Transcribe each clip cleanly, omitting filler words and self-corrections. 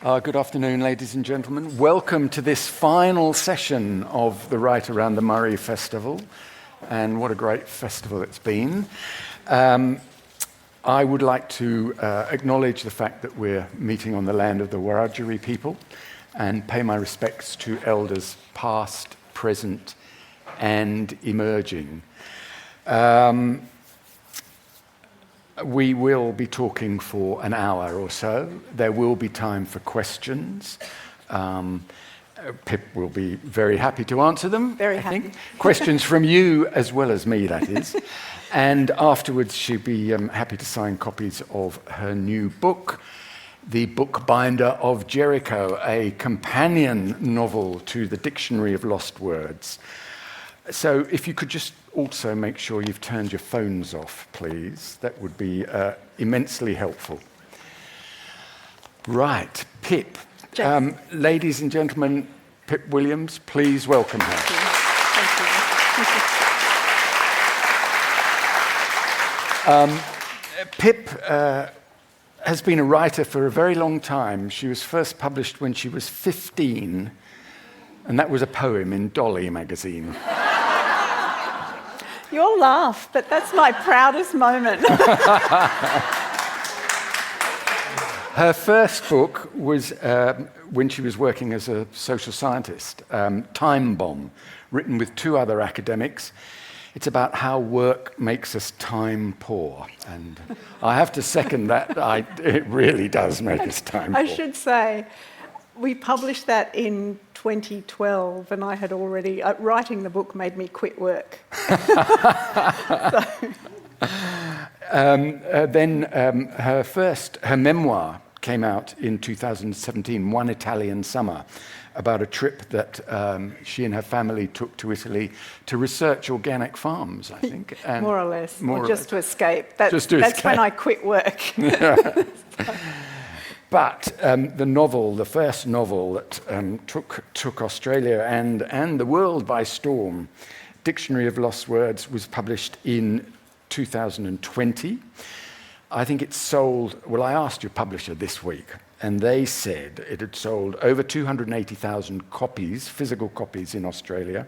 Good afternoon, ladies and gentlemen. Welcome to this final session of the Write Around the Murray Festival. And what a great festival it's been. I would like to acknowledge the fact that we're meeting on the land of the Wiradjuri people and pay my respects to elders past, present, and emerging. We will be talking for an hour or so. There will be time for questions. Pip will be very happy to answer them. Very happy. Questions from you as well as me, that is. And afterwards, she'll be happy to sign copies of her new book, The Bookbinder of Jericho, a companion novel to the Dictionary of Lost Words. So if you could just also make sure you've turned your phones off, please. That would be immensely helpful. Right, Pip. Ladies and gentlemen, Pip Williams, please welcome her. Thank you. Pip has been a writer for a very long time. She was first published when she was 15, and that was a poem in Dolly magazine. You'll laugh, but that's my proudest moment. Her first book was when she was working as a social scientist, Time Bomb, written with two other academics. It's about how work makes us time poor. And I have to second that. It really does make us time poor. I should say, we published that in 2012, and I had already, writing the book made me quit work. Then her memoir came out in 2017, One Italian Summer, about a trip that she and her family took to Italy to research organic farms, I think. And more or less, to escape. Just to that's escape. when I quit work. But the first novel that took Australia and the world by storm, Dictionary of Lost Words, was published in 2020. I think it sold, well, I asked your publisher this week, and they said it had sold over 280,000 copies, physical copies in Australia.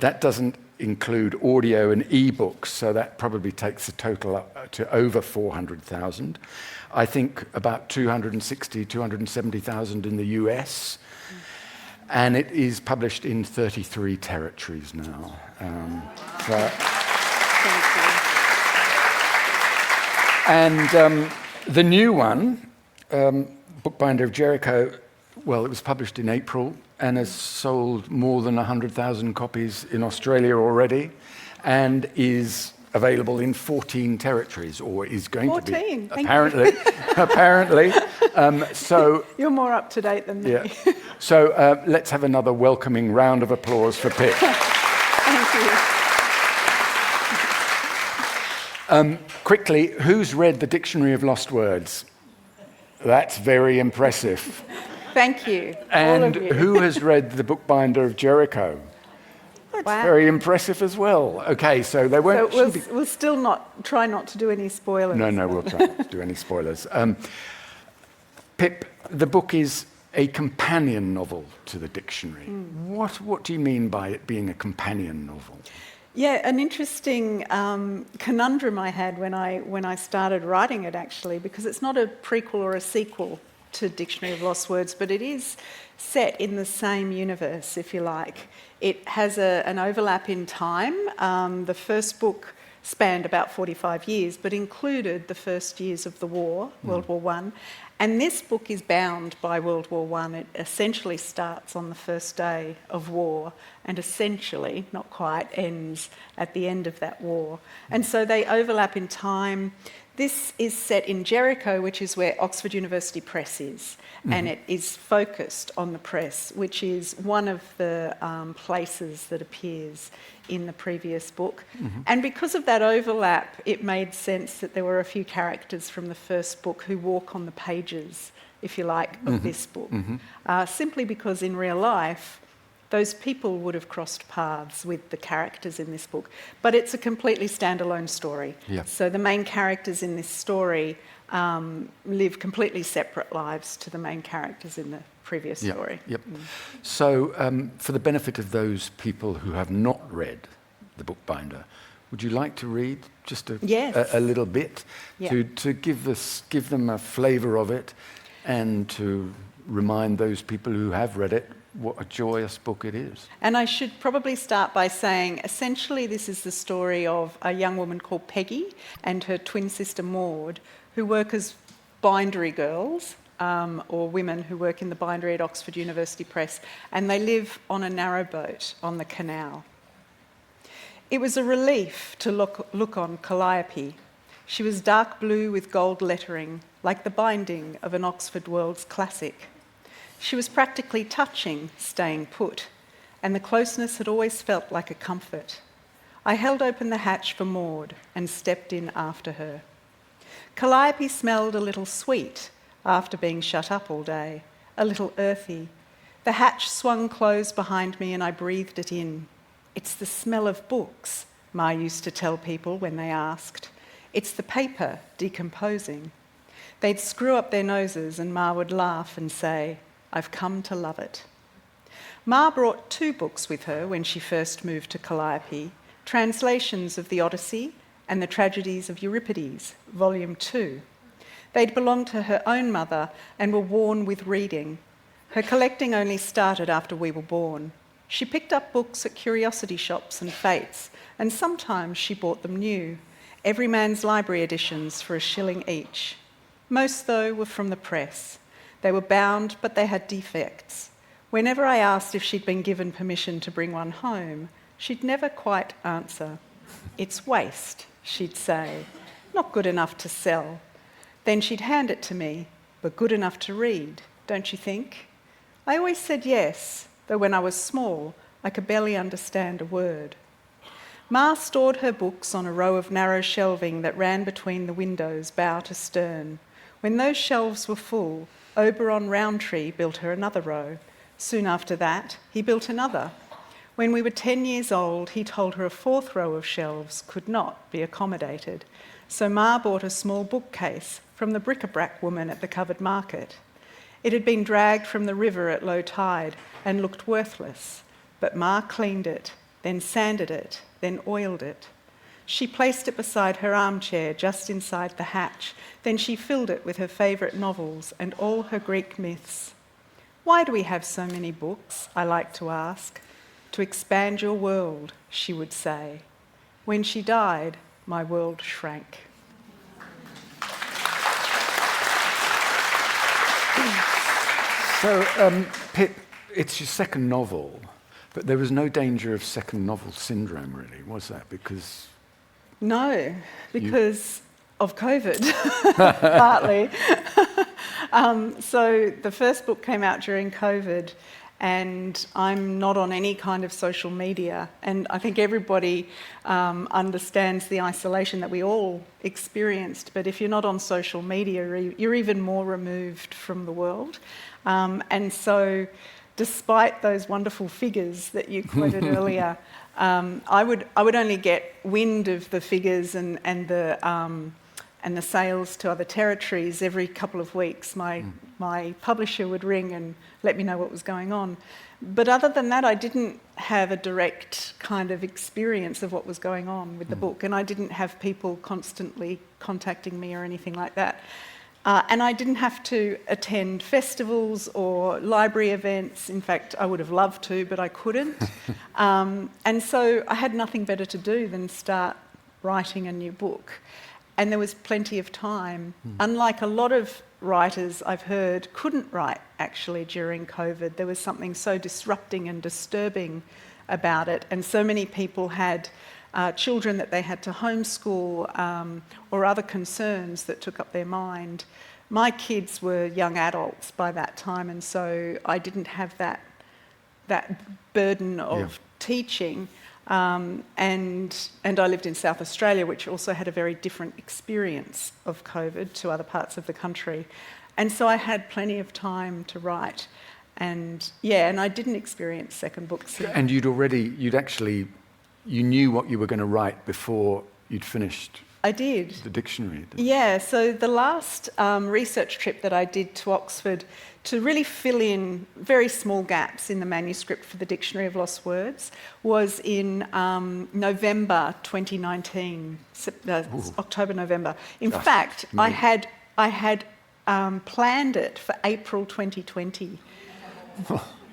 That doesn't include audio and ebooks, so that probably takes the total up to over 400,000. I think about 260, 270,000 in the US. And it is published in 33 territories now. And the new one, Bookbinder of Jericho, well, it was published in April and has sold more than 100,000 copies in Australia already and is available in 14 territories, or is going 14, to be. Apparently. Apparently. So you're more up to date than me. Yeah. So let's have another welcoming round of applause for Pip. Thank you. Quickly, who's read the Dictionary of Lost Words? That's very impressive. Thank you. And all of you. Who has read the Bookbinder of Jericho? That's very impressive as well. Okay, so they weren't. So we'll still try not to do any spoilers. No, we'll try not to do any spoilers. Pip, the book is a companion novel to the dictionary. What do you mean by it being a companion novel? Yeah, an interesting conundrum I had when I started writing it, actually, because it's not a prequel or a sequel to Dictionary of Lost Words, but it is set in the same universe, if you like. It has an overlap in time. The first book spanned about 45 years, but included the first years of the war, World War I. And this book is bound by World War I. It essentially starts on the first day of war and essentially, not quite, ends at the end of that war. And so they overlap in time. This is set in Jericho, which is where Oxford University Press is, and it is focused on the press, which is one of the places that appears in the previous book. And because of that overlap, it made sense that there were a few characters from the first book who walk on the pages, if you like, of this book. Simply because in real life, those people would have crossed paths with the characters in this book. But it's a completely standalone story. Yeah. So the main characters in this story live completely separate lives to the main characters in the previous story. Yep. So for the benefit of those people who have not read the Bookbinder, would you like to read just a little bit to give them a flavour of it, and to remind those people who have read it what a joyous book it is? And I should probably start by saying, essentially, this is the story of a young woman called Peggy and her twin sister Maud, who work as bindery girls, or women who work in the bindery at Oxford University Press, and they live on a narrowboat on the canal. It was a relief to look on Calliope. She was dark blue with gold lettering, like the binding of an Oxford World's classic. She was practically touching staying put, and the closeness had always felt like a comfort. I held open the hatch for Maud and stepped in after her. Calliope smelled a little sweet after being shut up all day, a little earthy. The hatch swung closed behind me and I breathed it in. It's the smell of books, Ma used to tell people when they asked. It's the paper decomposing. They'd screw up their noses and Ma would laugh and say, I've come to love it. Ma brought 2 books with her when she first moved to Calliope, translations of the Odyssey and the Tragedies of Euripides, Volume 2. They'd belonged to her own mother and were worn with reading. Her collecting only started after we were born. She picked up books at curiosity shops and fetes, and sometimes she bought them new, Every Man's Library editions for $1 each. Most, though, were from the press. They were bound, but they had defects. Whenever I asked if she'd been given permission to bring one home, she'd never quite answer. It's waste, she'd say, not good enough to sell. Then she'd hand it to me, but good enough to read, don't you think? I always said yes, though when I was small, I could barely understand a word. Ma stored her books on a row of narrow shelving that ran between the windows, bow to stern. When those shelves were full, Oberon Rowntree built her another row. Soon after that, he built another. When we were 10 years old, he told her a 4th row of shelves could not be accommodated. So Ma bought a small bookcase from the bric-a-brac woman at the covered market. It had been dragged from the river at low tide and looked worthless, but Ma cleaned it, then sanded it, then oiled it. She placed it beside her armchair just inside the hatch. Then she filled it with her favourite novels and all her Greek myths. Why do we have so many books, I like to ask? To expand your world, she would say. When she died, my world shrank. So, Pip, it's your second novel, but there was no danger of second novel syndrome, really, was that? Because... No, because of COVID, partly. So the first book came out during COVID, and I'm not on any kind of social media. And I think everybody understands the isolation that we all experienced. But if you're not on social media, you're even more removed from the world. And so despite those wonderful figures that you quoted earlier, I would only get wind of the figures and the sales to other territories every couple of weeks. My publisher would ring and let me know what was going on. But other than that, I didn't have a direct kind of experience of what was going on with the book, and I didn't have people constantly contacting me or anything like that. And I didn't have to attend festivals or library events. In fact, I would have loved to, but I couldn't. And so I had nothing better to do than start writing a new book. And there was plenty of time. Unlike a lot of writers I've heard couldn't write, actually, during COVID. There was something so disrupting and disturbing about it. And so many people had children that they had to homeschool or other concerns that took up their mind. My kids were young adults by that time, and so I didn't have that burden of teaching. And I lived in South Australia, which also had a very different experience of COVID to other parts of the country. And so I had plenty of time to write. And yeah, and I didn't experience second books. And you knew what you were going to write before you'd finished I did. the dictionary. Yeah, so the last research trip that I did to Oxford to really fill in very small gaps in the manuscript for the Dictionary of Lost Words was in November 2019, October, November. In fact, I had planned it for April 2020.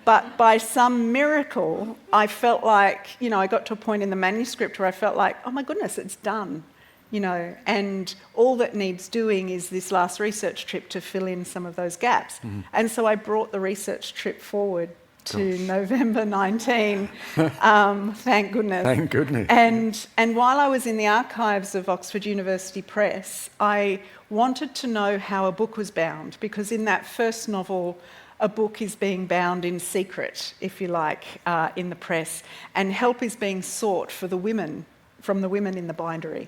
But by some miracle, I felt like, I got to a point in the manuscript where I felt like, oh my goodness, it's done. And all that needs doing is this last research trip to fill in some of those gaps. Mm-hmm. And so I brought the research trip forward to November 19, thank goodness. Thank goodness. And while I was in the archives of Oxford University Press, I wanted to know how a book was bound, because in that first novel, a book is being bound in secret, if you like, in the press, and help is being sought from the women in the bindery.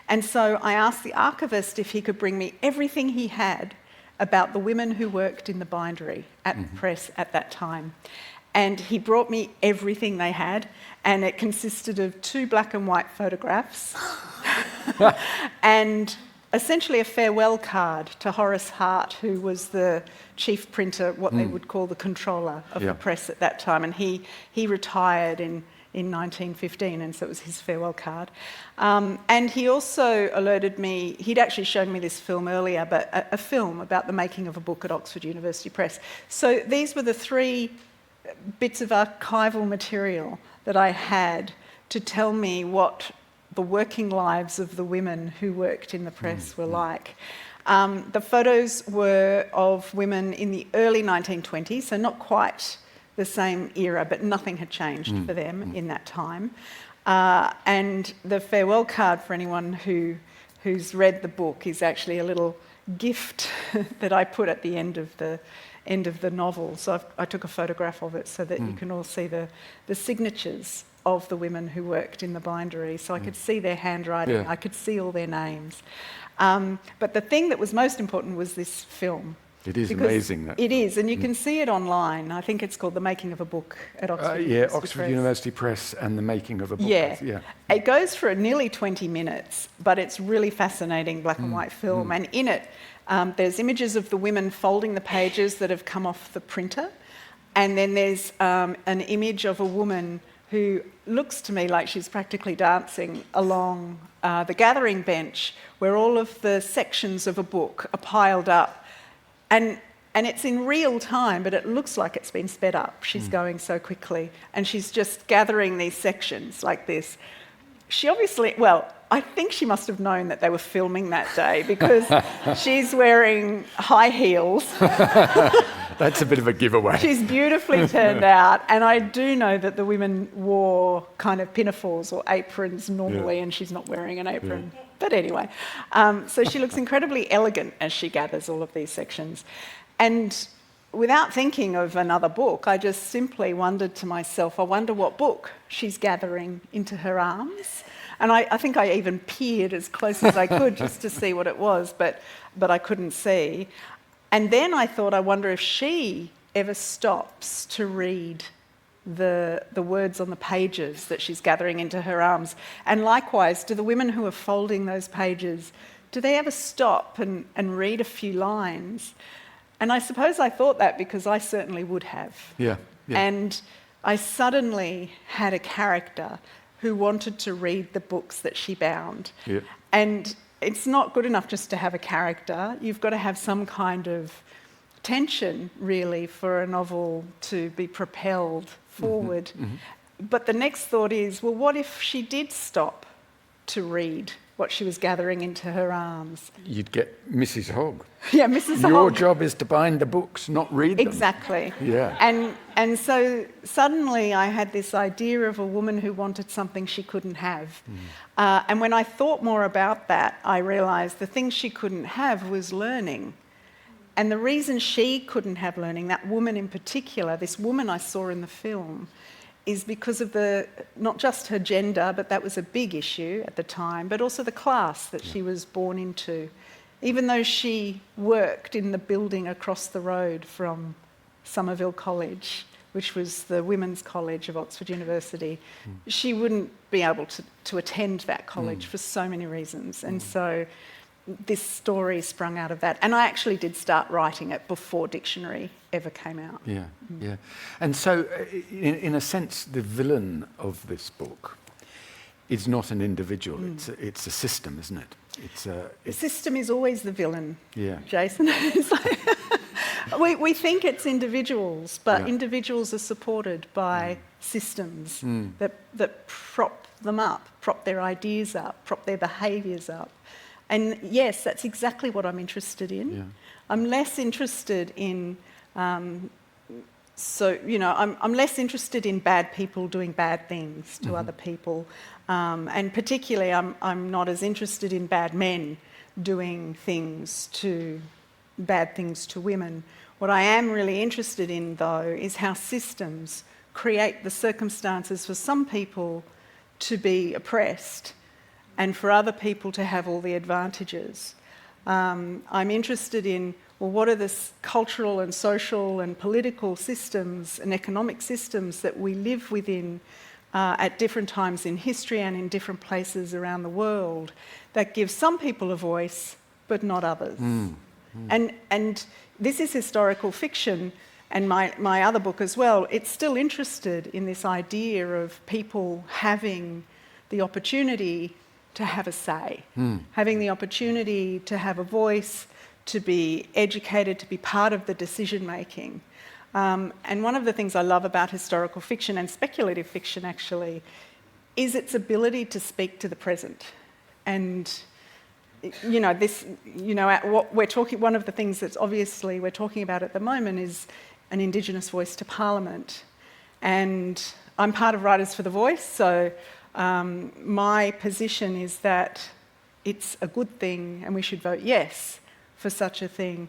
And so I asked the archivist if he could bring me everything he had about the women who worked in the bindery at the press at that time. And he brought me everything they had, and it consisted of 2 black and white photographs and essentially a farewell card to Horace Hart, who was the chief printer, what they would call the controller of the press at that time. And he retired in 1915, and so it was his farewell card. And he also alerted me, he'd actually shown me this film earlier, but a film about the making of a book at Oxford University Press. So these were the 3 bits of archival material that I had to tell me what the working lives of the women who worked in the press were like. The photos were of women in the early 1920s, so not quite the same era, but nothing had changed for them in that time. And the farewell card, for anyone who's read the book, is actually a little gift that I put at the end of the novel. So I took a photograph of it so that you can all see the signatures of the women who worked in the bindery. So I could see their handwriting, I could see all their names. But the thing that was most important was this film. It is amazing. It is, and you can see it online. I think it's called The Making of a Book at Oxford University Press. Oxford University Press and The Making of a Book. Yeah. It goes for nearly 20 minutes, but it's really fascinating black and white film. And in it, there's images of the women folding the pages that have come off the printer. And then there's an image of a woman who looks to me like she's practically dancing along the gathering bench, where all of the sections of a book are piled up. And it's in real time, but it looks like it's been sped up. She's going so quickly, and she's just gathering these sections like this. She obviously, I think she must have known that they were filming that day, because she's wearing high heels. That's a bit of a giveaway. She's beautifully turned out, and I do know that the women wore kind of pinafores or aprons normally, and she's not wearing an apron. Yeah. But anyway, so she looks incredibly elegant as she gathers all of these sections. And without thinking of another book, I just simply wondered to myself, I wonder what book she's gathering into her arms. And I think I even peered as close as I could just to see what it was, but I couldn't see. And then I thought, I wonder if she ever stops to read the words on the pages that she's gathering into her arms. And likewise, do the women who are folding those pages, do they ever stop and read a few lines? And I suppose I thought that because I certainly would have. Yeah. And I suddenly had a character who wanted to read the books that she bound. Yeah. And it's not good enough just to have a character. You've got to have some kind of tension, really, for a novel to be propelled forward. But the next thought is, well, what if she did stop to read what she was gathering into her arms? You'd get Mrs. Hogg. Yeah, Mrs. Hogg. Your job is to bind the books, not read them. Exactly. Yeah. And so suddenly I had this idea of a woman who wanted something she couldn't have. And when I thought more about that, I realised the thing she couldn't have was learning. And the reason she couldn't have learning, that woman in particular, this woman I saw in the film, is because of not just her gender, but that was a big issue at the time, but also the class that she was born into. Even though she worked in the building across the road from Somerville College, which was the women's college of Oxford University, she wouldn't be able to attend that college for so many reasons. And so this story sprung out of that. And I actually did start writing it before dictionary ever came out. Yeah, yeah. And so, in a sense, the villain of this book is not an individual, it's a system, isn't it? The system is always the villain, yeah. Jason. It's like, we think it's individuals, but Yeah. individuals are supported by systems that prop them up, prop their ideas up, prop their behaviours up. And yes, that's exactly what I'm interested in. Yeah. I'm less interested in, I'm less interested in bad people doing bad things to other people. And particularly, I'm not as interested in bad men doing bad things to women. What I am really interested in, though, is how systems create the circumstances for some people to be oppressed and for other people to have all the advantages. I'm interested in, well, what are the cultural and social and political systems and economic systems that we live within at different times in history and in different places around the world that give some people a voice but not others. And this is historical fiction, and my other book as well. It's still interested in this idea of people having the opportunity to have a say, having the opportunity to have a voice, to be educated, to be part of the decision making. And one of the things I love about historical fiction and speculative fiction, actually, is its ability to speak to the present. And what we're talking. One of the things that's obviously we're talking about at the moment is an Indigenous voice to Parliament. And I'm part of Writers for the Voice, so my position is that it's a good thing and we should vote yes for such a thing.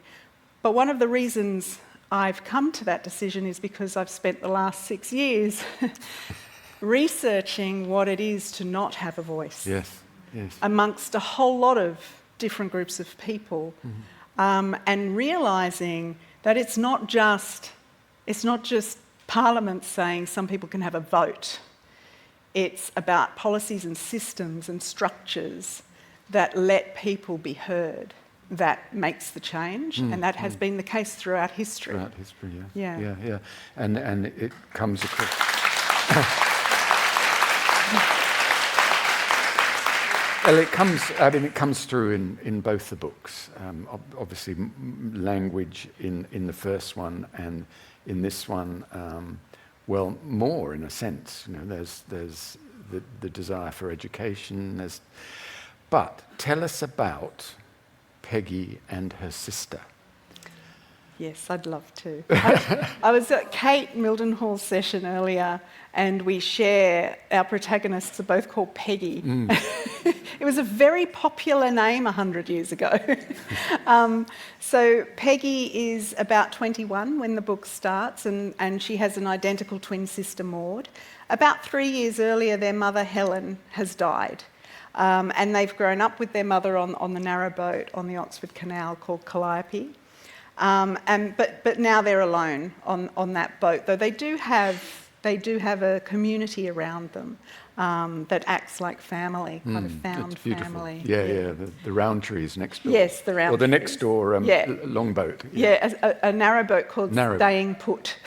But one of the reasons I've come to that decision is because I've spent the last 6 years researching what it is to not have a voice. Yes, yes. Amongst a whole lot of different groups of people, and realising that it's not just Parliament saying some people can have a vote. It's about policies and systems and structures that let people be heard that makes the change, and that has been the case throughout history. Throughout history, Yeah. yeah. And it comes across. Well, it comes through in both the books. Obviously, language in the first one, and in this one, well, more in a sense. There's the desire for education. But tell us about Peggy and her sister. Yes, I'd love to. I was at Kate Mildenhall's session earlier, and we share, our protagonists are both called Peggy. It was a very popular name 100 years ago. So Peggy is about 21 when the book starts, and she has an identical twin sister, Maud. About 3 years earlier, their mother, Helen, has died. And they've grown up with their mother on the narrowboat on the Oxford Canal called Calliope. But now they're alone on that boat, though they do have a community around them that acts like family, kind of found family. Yeah. The Roundtrees next door. Yes, the Roundtrees. Or the next door longboat. Yeah, a narrowboat called Staying Put.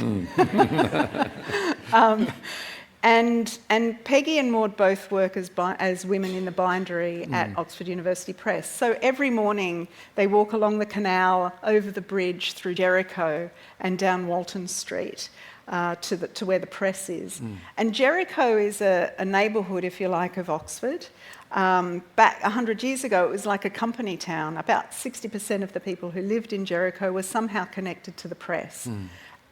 And Peggy and Maud both work as women in the bindery at Oxford University Press. So every morning they walk along the canal, over the bridge through Jericho and down Walton Street to where the press is. And Jericho is a neighbourhood, if you like, of Oxford. Back 100 years ago, it was like a company town. About 60% of the people who lived in Jericho were somehow connected to the press.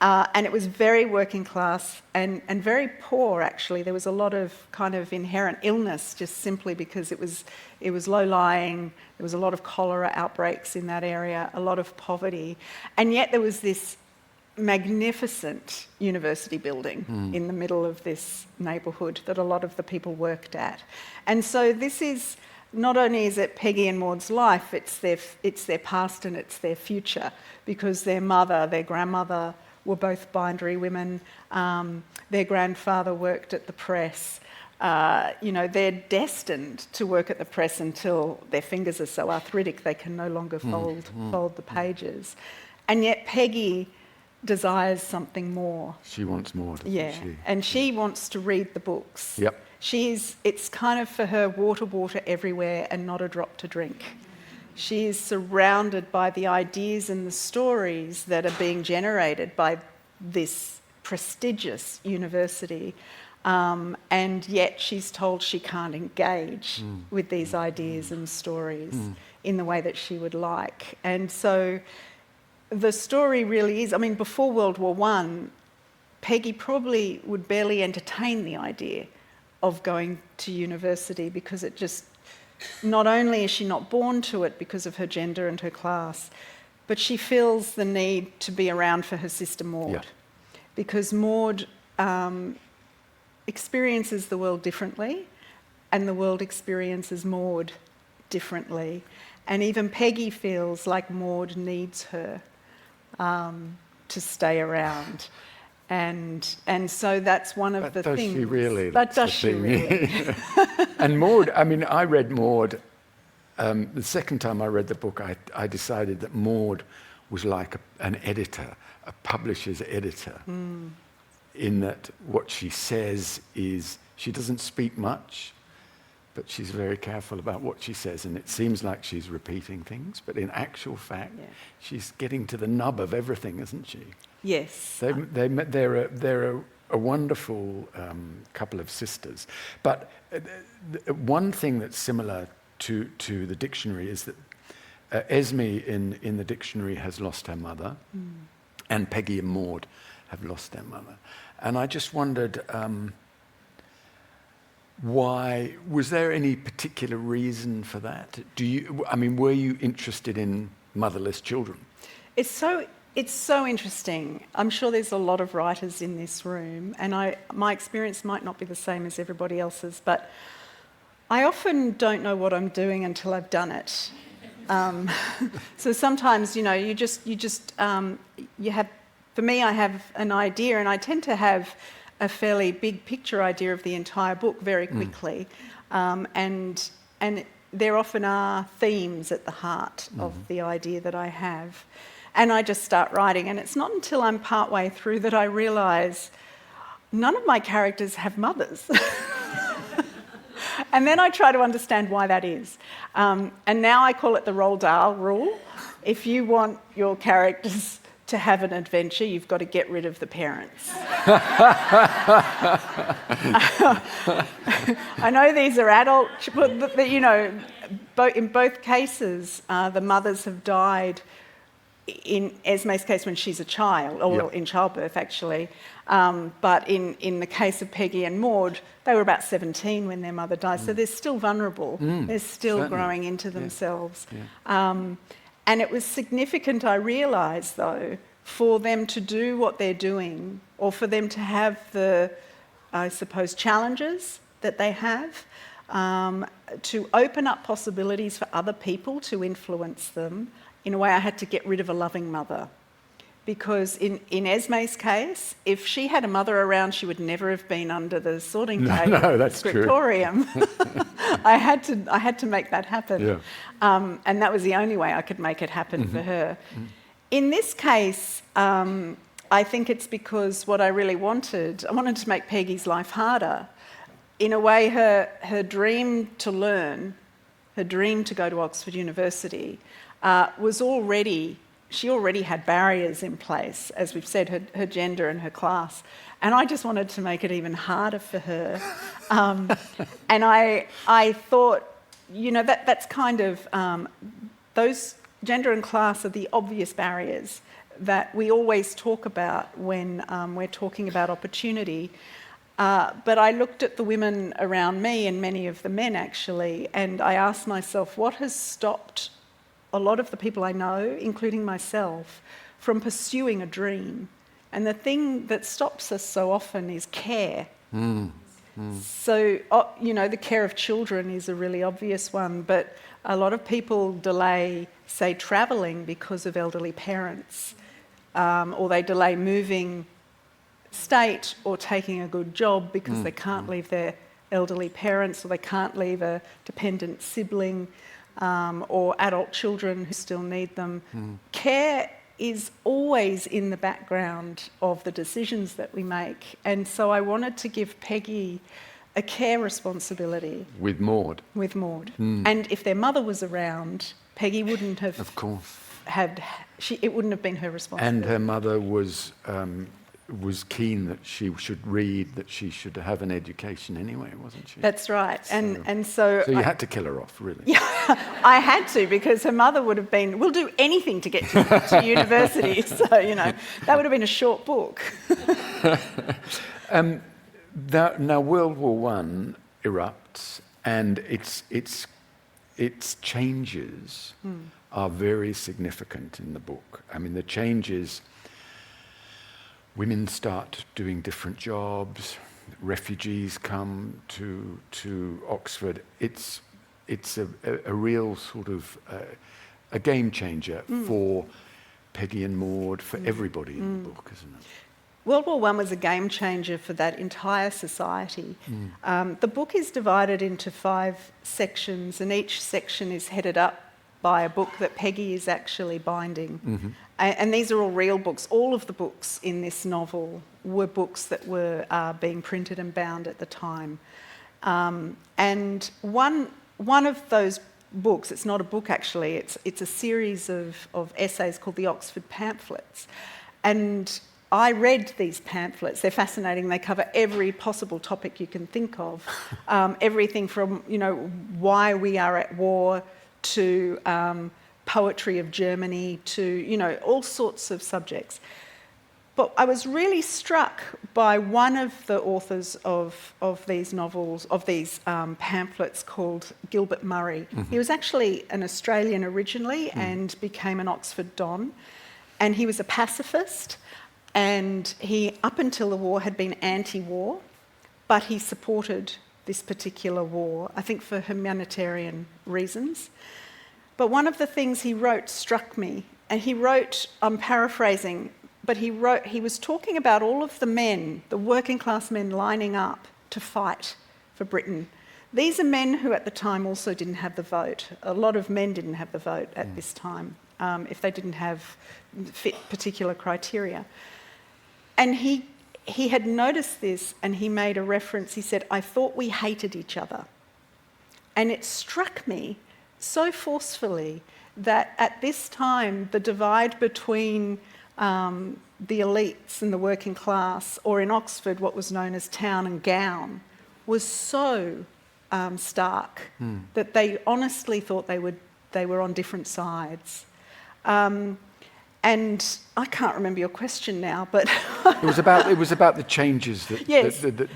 And it was very working class and very poor, actually. There was a lot of kind of inherent illness just simply because it was low-lying. There was a lot of cholera outbreaks in that area, a lot of poverty. And yet there was this magnificent university building in the middle of this neighbourhood that a lot of the people worked at. And so this is, not only is it Peggy and Maud's life, it's their past and it's their future, because their grandmother, were both bindery women. Their grandfather worked at the press. They're destined to work at the press until their fingers are so arthritic they can no longer fold the pages. And yet Peggy desires something more. She wants more, doesn't Yeah, she? and she wants to read the books. Yep. It's kind of for her water everywhere and not a drop to drink. She is surrounded by the ideas and the stories that are being generated by this prestigious university, and yet she's told she can't engage with these ideas and stories in the way that she would like. And so the story really is, before World War I, Peggy probably would barely entertain the idea of going to university because it just, not only is she not born to it because of her gender and her class, but she feels the need to be around for her sister Maud. Yeah. Because Maud experiences the world differently, and the world experiences Maud differently. And even Peggy feels like Maud needs her to stay around. And so that's one of the things. Does she really? But does she really? And Maud, I read Maud, the second time I read the book, I decided that Maud was like an editor, a publisher's editor, in that what she says is, she doesn't speak much, but she's very careful about what she says, and it seems like she's repeating things, but in actual fact, she's getting to the nub of everything, isn't she? Yes. They're a wonderful couple of sisters. But one thing that's similar to the dictionary is that Esme in the dictionary has lost her mother, and Peggy and Maud have lost their mother. And I just wondered, why, was there any particular reason for that? Were you interested in motherless children? It's so interesting. I'm sure there's a lot of writers in this room, and my experience might not be the same as everybody else's, but I often don't know what I'm doing until I've done it. So sometimes, you have, for me, I have an idea, and I tend to have a fairly big picture idea of the entire book very quickly, and there often are themes at the heart of the idea that I have. And I just start writing, and it's not until I'm partway through that I realise none of my characters have mothers. And then I try to understand why that is. And now I call it the Roald Dahl rule. If you want your characters to have an adventure, you've got to get rid of the parents. I know these are adult, but in both cases, the mothers have died. In Esme's case, when she's a child, or in childbirth, actually. But in the case of Peggy and Maud, they were about 17 when their mother died, so they're still vulnerable. They're still certainly growing into themselves. Yeah. And it was significant, I realised, though, for them to do what they're doing, or for them to have the, I suppose, challenges that they have, to open up possibilities for other people to influence them. In a way, I had to get rid of a loving mother. Because in Esme's case, if she had a mother around, she would never have been under the sorting table at the scriptorium. I had to make that happen. Yeah. And that was the only way I could make it happen for her. In this case, I think it's because what I really wanted, I wanted to make Peggy's life harder. In a way, her dream to learn, her dream to go to Oxford University, she already had barriers in place, as we've said, her gender and her class. And I just wanted to make it even harder for her. And I thought, that's kind of, those gender and class are the obvious barriers that we always talk about when we're talking about opportunity. But I looked at the women around me, and many of the men actually, and I asked myself, what has stopped a lot of the people I know, including myself, from pursuing a dream? And the thing that stops us so often is care. So, the care of children is a really obvious one, but a lot of people delay, say, travelling because of elderly parents. or they delay moving state or taking a good job because they can't leave their elderly parents, or they can't leave a dependent sibling, or adult children who still need them. Care is always in the background of the decisions that we make. And so I wanted to give Peggy a care responsibility. With Maud. With Maud. And if their mother was around, Peggy wouldn't have... Of course. It wouldn't have been her responsibility. And her mother was keen that she should read, that she should have an education anyway, wasn't she? That's right. So So you had to kill her off, really. Yeah, I had to, because her mother would have been, we'll do anything to get to university. So, that would have been a short book. Now, World War I erupts, and its changes are very significant in the book. I mean, the changes, women start doing different jobs, refugees come to Oxford. It's a real sort of a game changer for Peggy and Maud, for everybody in the book, isn't it? World War I was a game changer for that entire society. The book is divided into 5 sections, and each section is headed up by a book that Peggy is actually binding. And these are all real books. All of the books in this novel were books that were being printed and bound at the time. And one of those books, it's not a book actually, it's a series of essays called the Oxford Pamphlets. And I read these pamphlets. They're fascinating. They cover every possible topic you can think of. Everything from, why we are at war, to poetry of Germany, to, all sorts of subjects. But I was really struck by one of the authors of these novels, of these pamphlets, called Gilbert Murray. He was actually an Australian originally and became an Oxford Don. And he was a pacifist. And he, up until the war, had been anti-war, but he supported this particular war, I think for humanitarian reasons. But one of the things he wrote struck me, and he wrote, I'm paraphrasing, but he was talking about all of the men, the working class men lining up to fight for Britain. These are men who at the time also didn't have the vote. A lot of men didn't have the vote at this time, if they didn't fit particular criteria. And he had noticed this, and he made a reference. He said, I thought we hated each other. And it struck me so forcefully that at this time, the divide between the elites and the working class, or in Oxford, what was known as town and gown, was so stark that they honestly thought they were on different sides. And I can't remember your question now, but it was about the changes that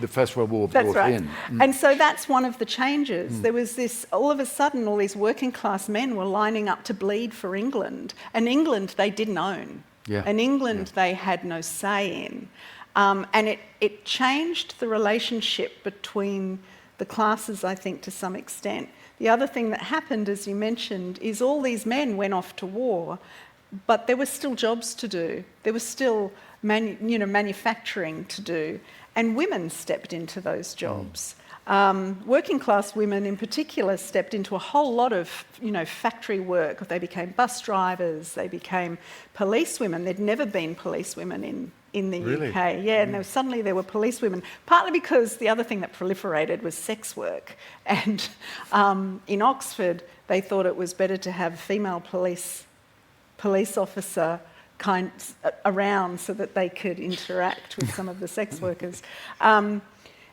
the First World War brought in. And so that's one of the changes. There was this, all of a sudden, all these working class men were lining up to bleed for England, and England they didn't own. And England they had no say in. And it changed the relationship between the classes, I think, to some extent. The other thing that happened, as you mentioned, is all these men went off to war, but there were still jobs to do. There was still manufacturing to do, and women stepped into those jobs. Working class women in particular stepped into a whole lot of factory work. They became bus drivers, they became police women. There'd never been police women in the UK. And suddenly there were police women, partly because the other thing that proliferated was sex work. And in Oxford, they thought it was better to have female police officer around so that they could interact with some of the sex workers.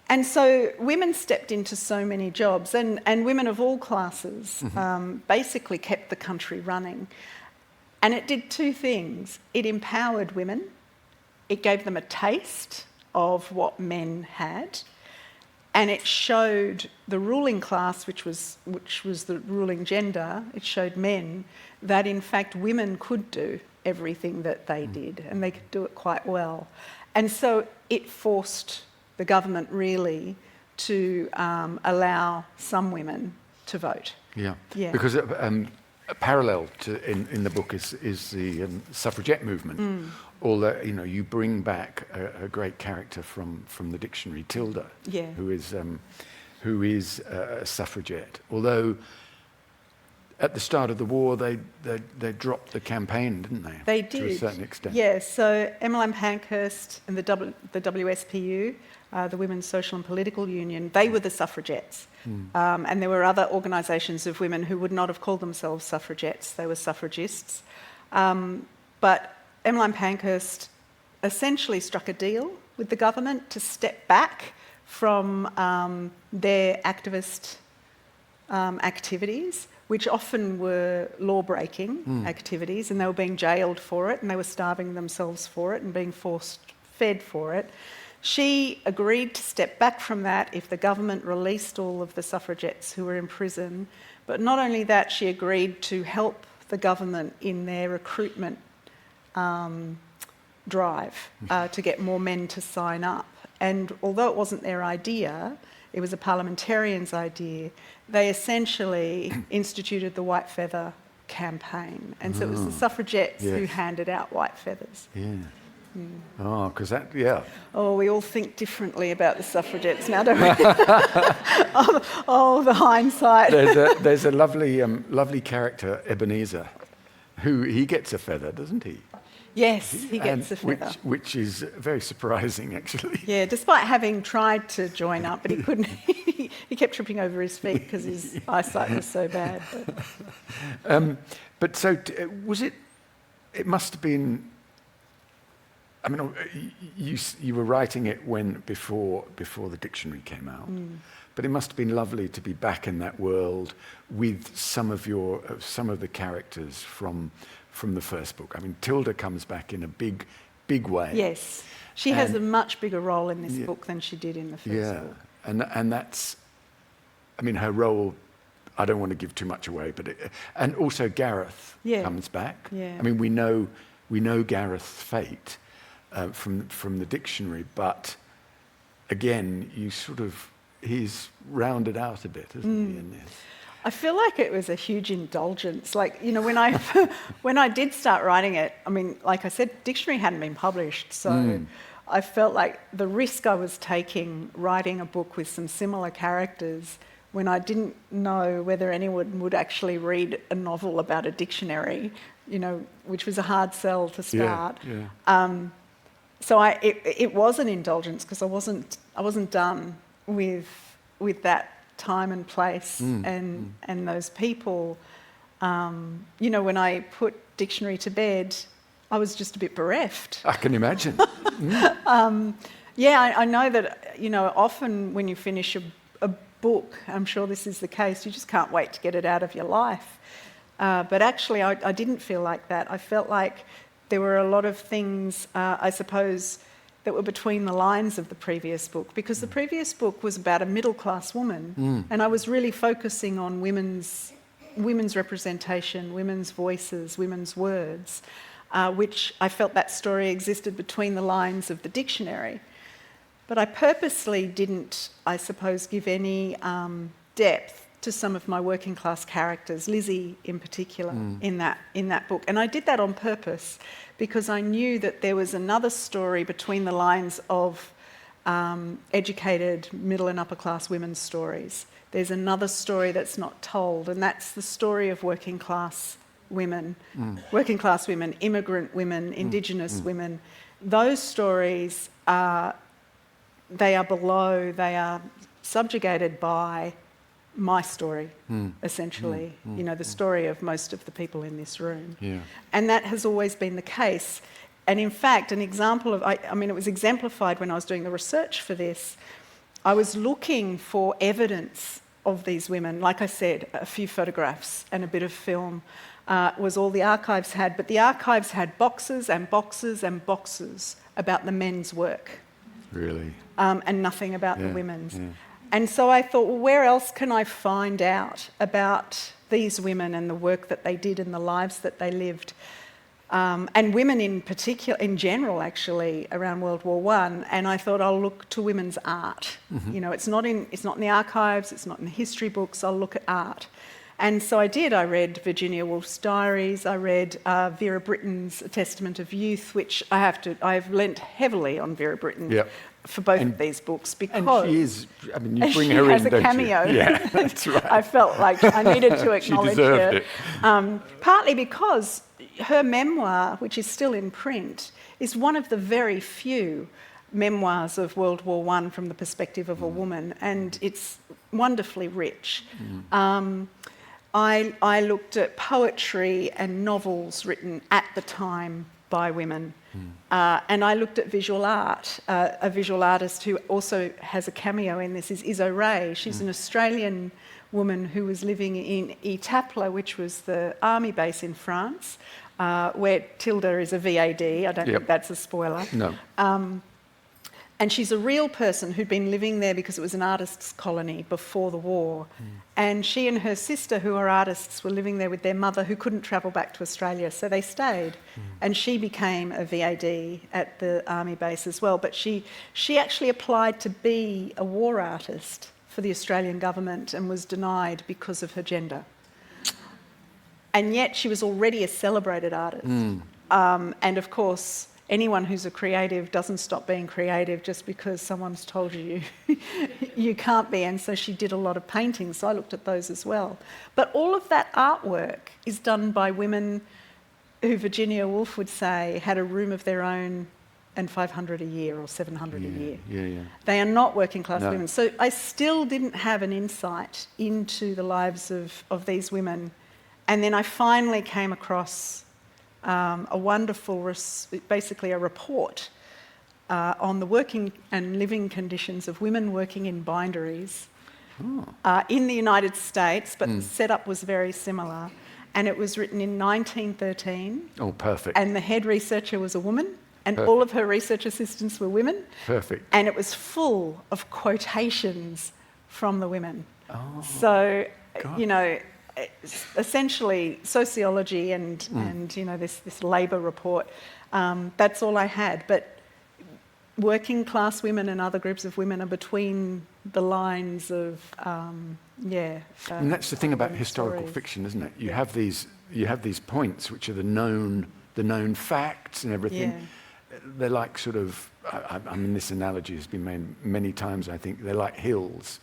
And so women stepped into so many jobs, and women of all classes basically kept the country running. And it did 2 things. It empowered women. It gave them a taste of what men had. And it showed the ruling class, which was the ruling gender, it showed men that in fact women could do everything that they did, and they could do it quite well. And so it forced the government really to allow some women to vote. Because a parallel to in the book is the suffragette movement, although, you know, you bring back a great character from the dictionary, Tilda, Yeah. who is a suffragette. Although at the start of the war, they dropped the campaign, didn't they? They did. To a certain extent. Yeah, so Emmeline Pankhurst and the WSPU, the Women's Social and Political Union, they were the suffragettes. And there were other organisations of women who would not have called themselves suffragettes, they were suffragists. But Emmeline Pankhurst essentially struck a deal with the government to step back from their activist activities, which often were law-breaking activities, and they were being jailed for it, and they were starving themselves for it and being force-fed for it. She agreed to step back from that if the government released all of the suffragettes who were in prison. But not only that, she agreed to help the government in their recruitment drive to get more men to sign up. And although it wasn't their idea, it was a parliamentarian's idea, they essentially instituted the white feather campaign. And so it was the suffragettes who handed out white feathers. Yeah. Oh, because that, yeah. Oh, we all think differently about the suffragettes now, don't we? oh, the hindsight. There's a lovely character, Ebenezer, who he gets a feather, doesn't he? Yes, he gets a feather. Which is very surprising, actually. Yeah, despite having tried to join up, but he couldn't. He kept tripping over his feet because his eyesight was so bad. But so, was it? It must have been. I mean, you were writing it before the dictionary came out, but it must have been lovely to be back in that world with some of the characters from the first book. I mean, Tilda comes back in a big way. Yes, she has a much bigger role in this book than she did in the first book. And that's, I mean, her role. I don't want to give too much away, but and also Gareth comes back. Yeah. I mean, we know Gareth's fate. From the dictionary, but again, he's rounded out a bit, isn't he, in this? I feel like it was a huge indulgence. Like, you know, when I did start writing it, I mean, like I said, dictionary hadn't been published, so I felt like the risk I was taking writing a book with some similar characters when I didn't know whether anyone would actually read a novel about a dictionary, you know, which was a hard sell to start. Yeah. So it was an indulgence because I wasn't done with that time and place and those people. You know, when I put dictionary to bed, I was just a bit bereft. I can imagine. Yeah, I know that, you know, often when you finish a book, I'm sure this is the case, you just can't wait to get it out of your life. But actually, I didn't feel like that. I felt like there were a lot of things, I suppose, that were between the lines of the previous book, because the previous book was about a middle-class woman, and I was really focusing on women's representation, women's voices, women's words, which I felt that story existed between the lines of the dictionary. But I purposely didn't, I suppose, give any depth to some of my working class characters, Lizzie in particular, in that book. And I did that on purpose because I knew that there was another story between the lines of educated middle and upper class women's stories. There's another story that's not told, and that's the story of working class women, immigrant women, Indigenous women. Those stories they are below, they are subjugated by my story, essentially, you know, the story of most of the people in this room. Yeah. And that has always been the case. And in fact, an example of, I mean, it was exemplified when I was doing the research for this. I was looking for evidence of these women. Like I said, a few photographs and a bit of film was all the archives had, but the archives had boxes and boxes and boxes about the men's work. Really? And nothing about the women's. Yeah. And so I thought, well, where else can I find out about these women and the work that they did and the lives that they lived? And women in particular, in general, actually, around World War I. And I thought I'll look to women's art. You know, it's not in the archives, it's not in the history books, I'll look at art. And so I did. I read Virginia Woolf's diaries. I read Vera Britton's A Testament of Youth, which I've lent heavily on Vera Britton for both of these books because... And she is, I mean, you bring her in, don't you? She has a cameo. Yeah, that's right. I felt like I needed to acknowledge she deserved her. Partly because her memoir, which is still in print, is one of the very few memoirs of World War I from the perspective of a woman, and it's wonderfully rich. I looked at poetry and novels written at the time by women, and I looked at visual art. A visual artist who also has a cameo in this is Iso Ray. She's an Australian woman who was living in Etaples, which was the army base in France, where Tilda is a VAD. I don't think that's a spoiler. No. And she's a real person who'd been living there because it was an artists' colony before the war. And she and her sister, who are artists, were living there with their mother, who couldn't travel back to Australia, so they stayed. And she became a VAD at the army base as well. But she actually applied to be a war artist for the Australian government and was denied because of her gender. And yet she was already a celebrated artist. And of course, anyone who's a creative doesn't stop being creative just because someone's told you you can't be. And so she did a lot of paintings, so I looked at those as well. But all of that artwork is done by women who Virginia Woolf would say had a room of their own and 500 a year or 700 a year. They are not working class women. So I still didn't have an insight into the lives of these women. And then I finally came across a wonderful, basically a report on the working and living conditions of women working in binderies in the United States, but the setup was very similar. And it was written in 1913. Oh, perfect. And the head researcher was a woman, and all of her research assistants were women. Perfect. And it was full of quotations from the women. So, you know, essentially sociology and you know, this labour report, that's all I had. But working class women and other groups of women are between the lines of and that's the thing about historical fiction, isn't it? You have these points which are the known facts and everything. They're like sort of, I mean, this analogy has been made many times, I think. They're like hills,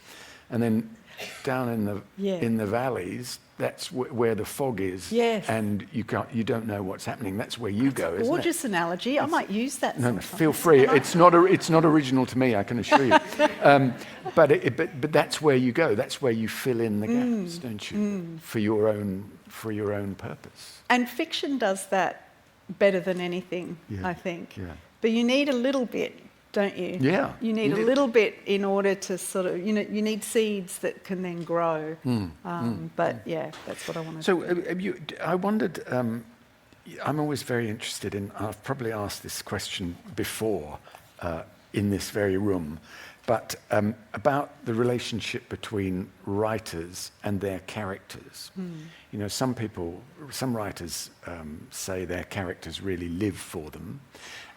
and then down in the valleys, that's where the fog is, and you don't know what's happening. That's where you go, isn't it? Gorgeous analogy. I might use that. No, feel free. It's not original to me, I can assure you. But that's where you go. That's where you fill in the gaps, don't you? For your own purpose. And fiction does that better than anything, I think. But you need a little bit, don't you? Yeah. You need a little bit in order to sort of, you need seeds that can then grow. But yeah, that's what I wanted to do. I wondered, I'm always very interested in, I've probably asked this question before in this very room, but about the relationship between writers and their characters. You know, some writers say their characters really live for them,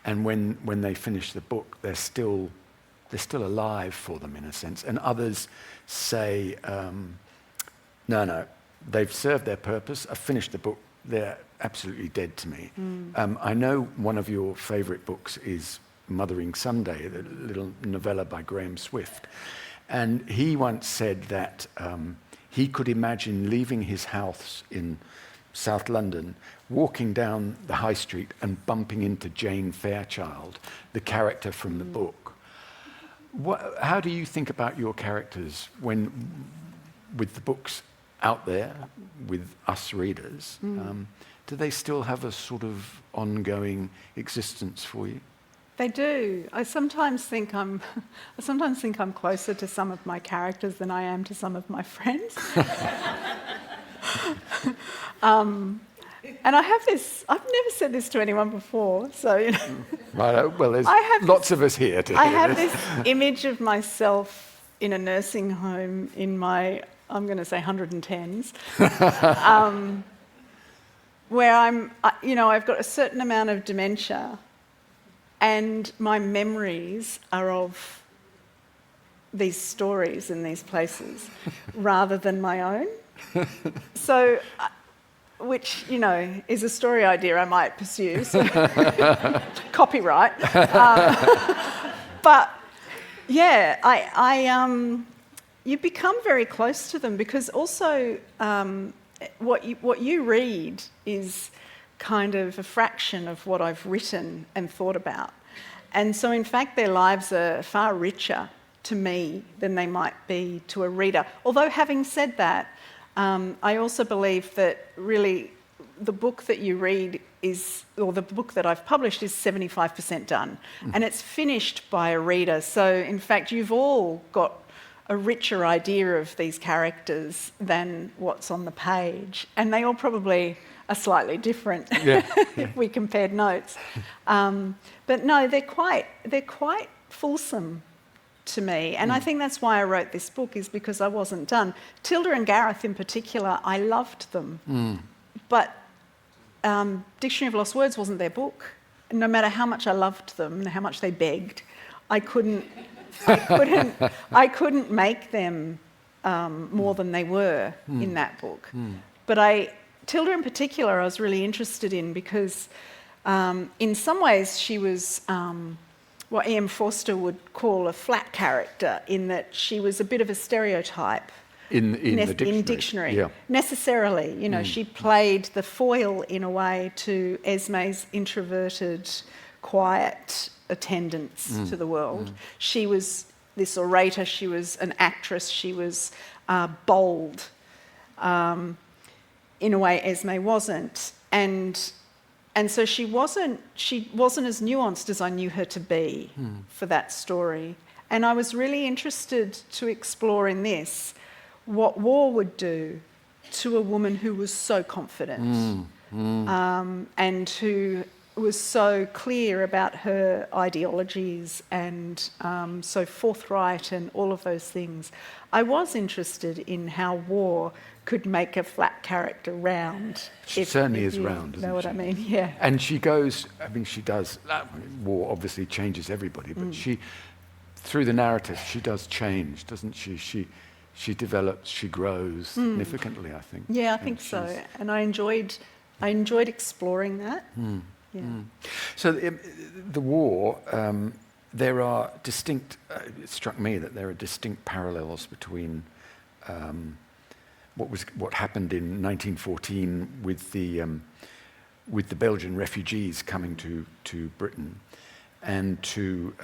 and when they finish the book, they're still alive for them in a sense. And others say, no, they've served their purpose. I've finished the book. They're absolutely dead to me. I know one of your favourite books is Mothering Sunday, the little novella by Graham Swift. And he once said that he could imagine leaving his house in South London, walking down the high street and bumping into Jane Fairchild, the character from the book. How do you think about your characters with the books out there, with us readers? Do they still have a sort of ongoing existence for you? They do. I sometimes think I'm closer to some of my characters than I am to some of my friends. And I have this. I've never said this to anyone before, so you know. Right. Well, there's lots of us here to hear I have this image of myself in a nursing home in my, I'm going to say 110s, where I've got a certain amount of dementia. And my memories are of these stories in these places rather than my own. So, which, you know, is a story idea I might pursue, so copyright. But, yeah, you become very close to them because also what you read is kind of a fraction of what I've written and thought about. And so, in fact, their lives are far richer to me than they might be to a reader. Although, having said that, I also believe that really the book that you read is, or the book that I've published is 75% done. And it's finished by a reader. So, in fact, you've all got a richer idea of these characters than what's on the page. And they all probably are slightly different if we compared notes. But no, they're quite fulsome to me. And I think that's why I wrote this book, is because I wasn't done. Tilda and Gareth in particular, I loved them. But Dictionary of Lost Words wasn't their book. No matter how much I loved them and how much they begged, I couldn't make them more than they were in that book. But Tilda in particular I was really interested in because in some ways she was what E.M. Forster would call a flat character, in that she was a bit of a stereotype in the dictionary. Yeah. Necessarily, you know, she played the foil in a way to Esme's introverted, quiet attendance to the world. She was this orator, she was an actress, she was bold in a way Esme wasn't, and so she wasn't as nuanced as I knew her to be for that story. And I was really interested to explore in this what war would do to a woman who was so confident and who was so clear about her ideologies and so forthright and all of those things. I was interested in how war could make a flat character round. She certainly is round, know what she? I mean? Yeah. And she goes, I mean, she does, war obviously changes everybody, but she, through the narrative, she does change, doesn't she? She develops, she grows significantly, I think. Yeah, I think so. And I enjoyed exploring that. Yeah. So the war, there are distinct, it struck me that there are distinct parallels between what happened in 1914 with the Belgian refugees coming to Britain, and to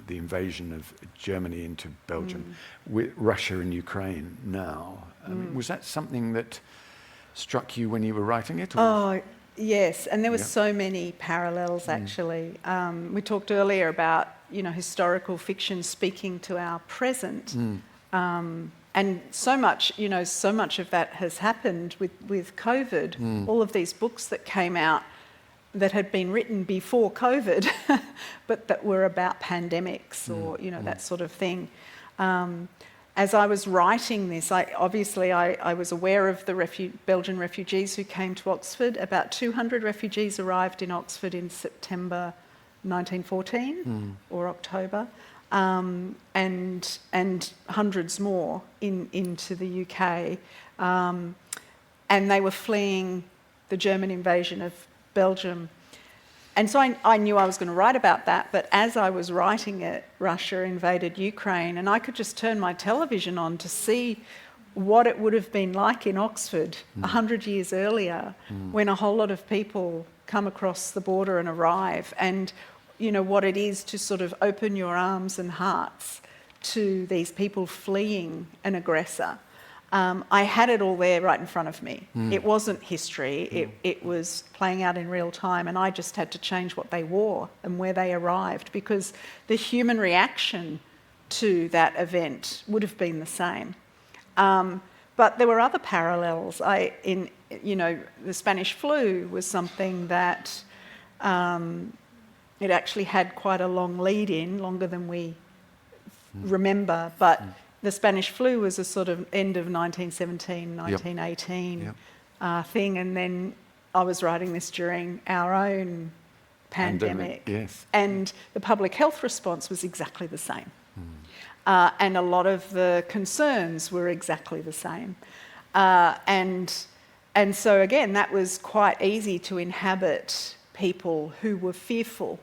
the invasion of Germany into Belgium, with Russia and Ukraine now. I mean, was that something that struck you when you were writing it? Or? Oh, yes, and there were so many parallels actually. We talked earlier about, you know, historical fiction speaking to our present. And so much of that has happened with COVID. All of these books that came out that had been written before COVID, but that were about pandemics or, you know, that sort of thing. As I was writing this, I was aware of the Belgian refugees who came to Oxford. About 200 refugees arrived in Oxford in September 1914 or October. And hundreds more into the UK, and they were fleeing the German invasion of Belgium. And so I knew I was going to write about that, but as I was writing it, Russia invaded Ukraine, and I could just turn my television on to see what it would have been like in Oxford 100 years earlier, when a whole lot of people come across the border and arrive, and you know, what it is to sort of open your arms and hearts to these people fleeing an aggressor. I had it all there right in front of me. It wasn't history, it was playing out in real time, and I just had to change what they wore and where they arrived, because the human reaction to that event would have been the same. But there were other parallels. The Spanish flu was something that it actually had quite a long lead in, longer than we remember, but the Spanish flu was a sort of end of 1917, 1918 thing, and then I was writing this during our own pandemic. Yes. And the public health response was exactly the same. And a lot of the concerns were exactly the same. And so again, that was quite easy to inhabit people who were fearful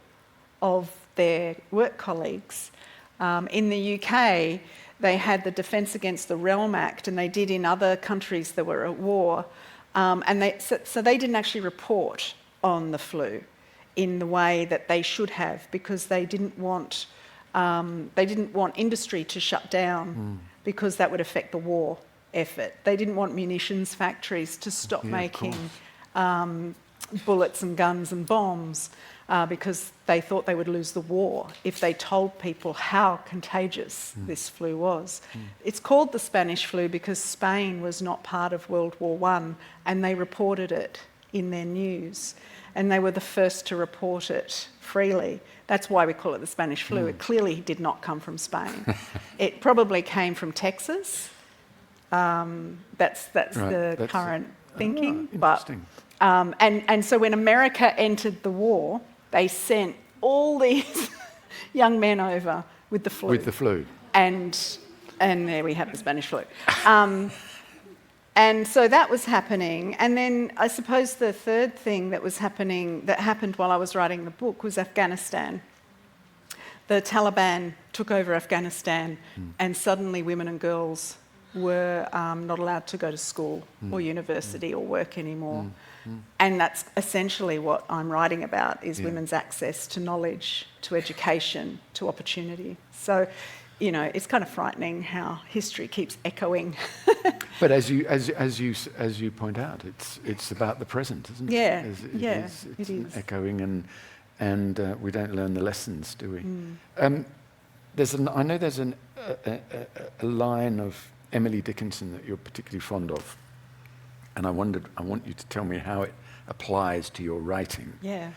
of their work colleagues. In the UK, they had the Defence Against the Realm Act, and they did in other countries that were at war. So they didn't actually report on the flu in the way that they should have, because they didn't want industry to shut down because that would affect the war effort. They didn't want munitions factories to stop making bullets and guns and bombs because they thought they would lose the war if they told people how contagious this flu was. It's called the Spanish flu because Spain was not part of World War I, and they reported it in their news. And they were the first to report it freely. That's why we call it the Spanish flu. It clearly did not come from Spain. It probably came from Texas. That's the current thinking. Interesting. And so when America entered the war, they sent all these young men over with the flu. With the flu. And there we have the Spanish flu. And so that was happening. And then I suppose the third thing that happened while I was writing the book was Afghanistan. The Taliban took over Afghanistan, and suddenly women and girls were not allowed to go to school or university or work anymore. And that's essentially what I'm writing about, is women's access to knowledge, to education, to opportunity. So, it's kind of frightening how history keeps echoing. But as you point out, it's about the present, isn't it? Yeah, it is. Echoing, and we don't learn the lessons, do we? I know there's a line of Emily Dickinson that you're particularly fond of, and I want you to tell me how it applies to your writing. Yeah.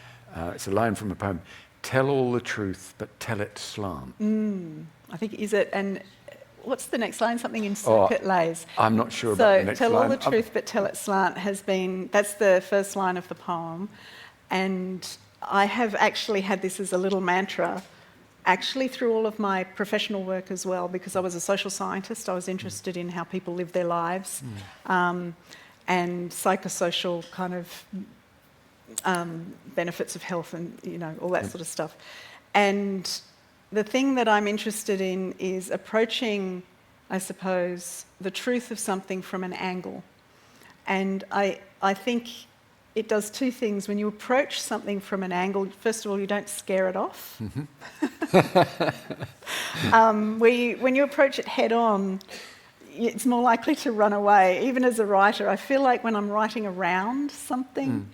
It's a line from a poem: "Tell all the truth, but tell it slant." I think, is it, and what's the next line? Something in circuit lays. I'm not sure about the next line. So, tell all the truth, but tell it slant that's the first line of the poem. And I have actually had this as a little mantra, actually through all of my professional work as well, because I was a social scientist. I was interested in how people live their lives, and psychosocial kind of benefits of health and, all that sort of stuff. And the thing that I'm interested in is approaching, I suppose, the truth of something from an angle. And I think it does two things. When you approach something from an angle, first of all, you don't scare it off. When you approach it head on, it's more likely to run away. Even as a writer, I feel like when I'm writing around something,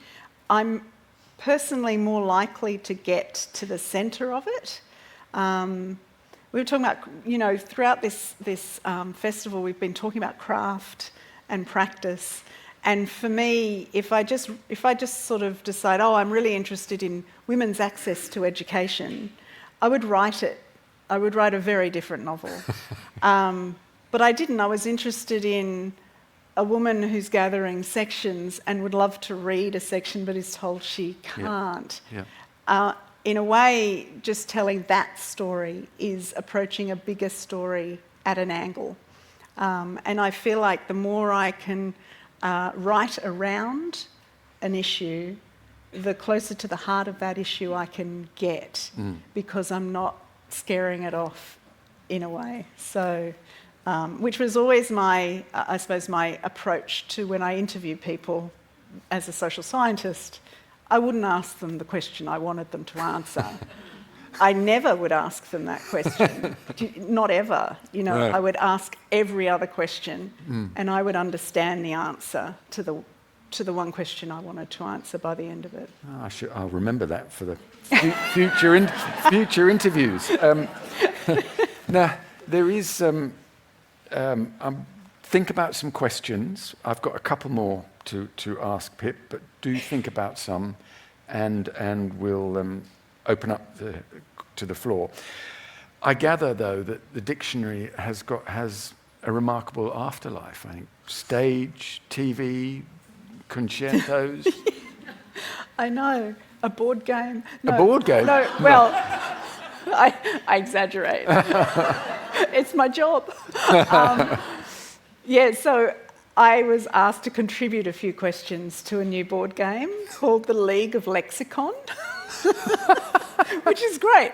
I'm personally more likely to get to the centre of it. We were talking about, throughout this festival, we've been talking about craft and practice. And for me, if I just sort of decide, I'm really interested in women's access to education, I would write it. I would write a very different novel. But I didn't. I was interested in a woman who's gathering sections and would love to read a section but is told she can't. In a way, just telling that story is approaching a bigger story at an angle. And I feel like the more I can write around an issue, the closer to the heart of that issue I can get, because I'm not scaring it off in a way. So, which was always my approach to when I interview people as a social scientist. I wouldn't ask them the question I wanted them to answer. I never would ask them that question. Not ever. Right. I would ask every other question, and I would understand the answer to the one question I wanted to answer by the end of it. I'll remember that for the future interviews. Now, there is. Think about some questions. I've got a couple more to ask Pip, but do think about some, and we'll open up to the floor. I gather, though, that the dictionary has a remarkable afterlife. I think stage, TV, concertos. I know, a board game. No, a board game? No, well, I exaggerate. It's my job. So I was asked to contribute a few questions to a new board game called the League of Lexicon, which is great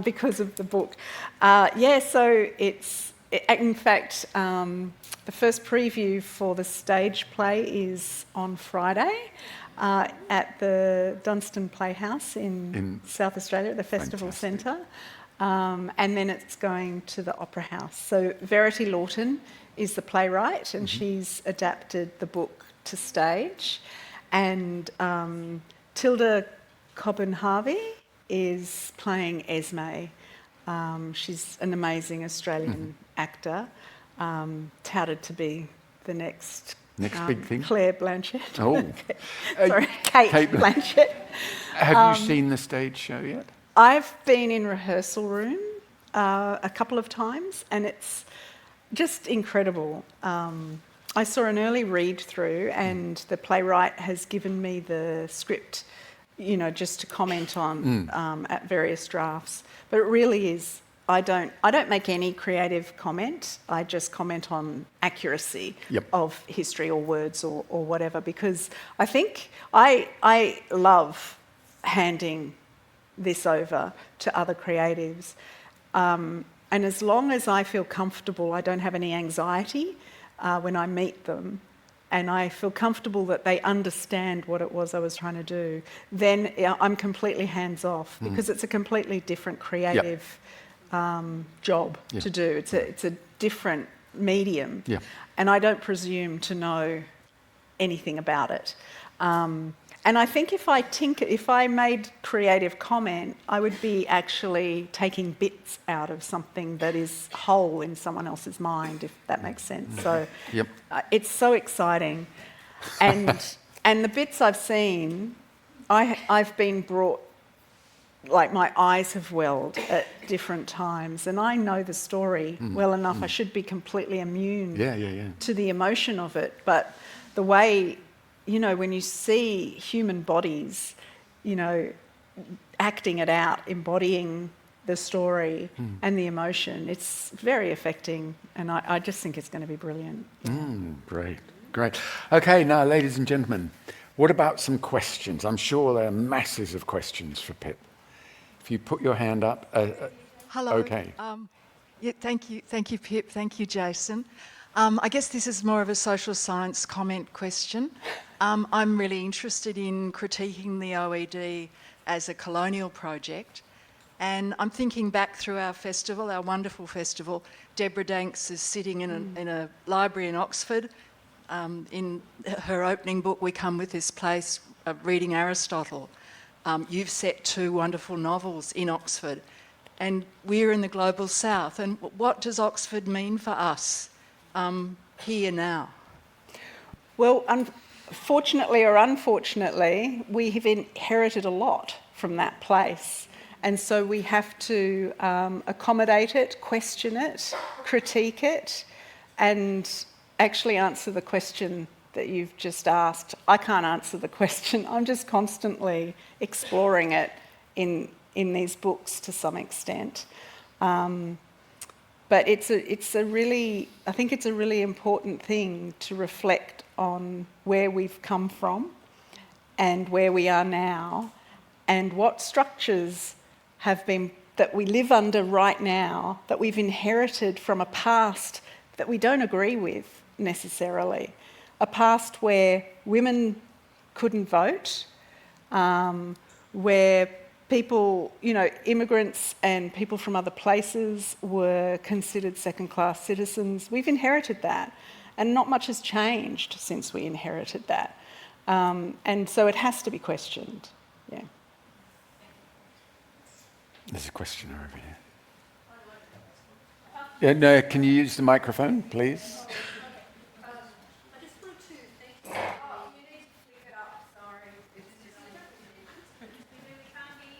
because of the book. So it's, in fact, the first preview for the stage play is on Friday at the Dunstan Playhouse in South Australia, at the Festival Centre. And then it's going to the Opera House. So Verity Lawton is the playwright, and she's adapted the book to stage. And Tilda Cobban-Harvey is playing Esme. She's an amazing Australian actor, touted to be the next big thing. Claire Blanchett. Oh, Sorry, Kate Blanchett. Have you seen the stage show yet? I've been in rehearsal room a couple of times, and it's just incredible. I saw an early read through, and the playwright has given me the script, just to comment on at various drafts. But it really is. I don't make any creative comment. I just comment on accuracy of history or words or whatever, because I think I love handing this over to other creatives. And as long as I feel comfortable, I don't have any anxiety when I meet them, and I feel comfortable that they understand what it was I was trying to do, then I'm completely hands-off, because it's a completely different creative job to do. It's a different medium, and I don't presume to know anything about it. And I think if I made creative comment, I would be actually taking bits out of something that is whole in someone else's mind, if that makes sense. So it's so exciting. And the bits I've seen, I've been brought, like my eyes have welled at different times, and I know the story well enough. I should be completely immune to the emotion of it. But the way, when you see human bodies, acting it out, embodying the story and the emotion, it's very affecting, and I just think it's going to be brilliant. Great. Okay, now, ladies and gentlemen, what about some questions? I'm sure there are masses of questions for Pip. If you put your hand up. Hello. Okay. Thank you, Pip. Thank you, Jason. I guess this is more of a social science comment question. I'm really interested in critiquing the OED as a colonial project, and I'm thinking back through our festival, our wonderful festival. Deborah Danks is sitting in a library in Oxford. In her opening book, We Come With This Place, reading Aristotle. You've set 2 wonderful novels in Oxford, and we're in the global south. And what does Oxford mean for us here now? Well, fortunately or unfortunately, we have inherited a lot from that place. And so we have to accommodate it, question it, critique it, and actually answer the question that you've just asked. I can't answer the question. I'm just constantly exploring it in these books to some extent. But I think it's a really important thing to reflect on where we've come from and where we are now, and what structures have been that we live under right now that we've inherited from a past that we don't agree with necessarily. A past where women couldn't vote, where people, immigrants and people from other places were considered second-class citizens. We've inherited that, and not much has changed since we inherited that. And so it has to be questioned, There's a questioner over here. No, can you use the microphone, please?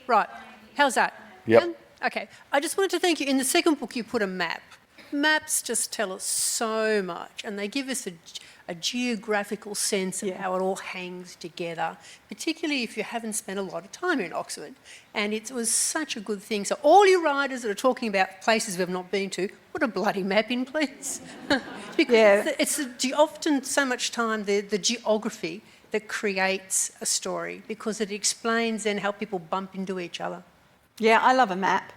Right. How's that? Yep. Okay. I just wanted to thank you. In the second book, you put a map. Maps just tell us so much, and they give us a geographical sense of how it all hangs together, particularly if you haven't spent a lot of time in Oxford. And it was such a good thing. So all you writers that are talking about places we've not been to, put a bloody map in, please. Because it's often so much time, the geography that creates a story, because it explains then how people bump into each other. Yeah, I love a map.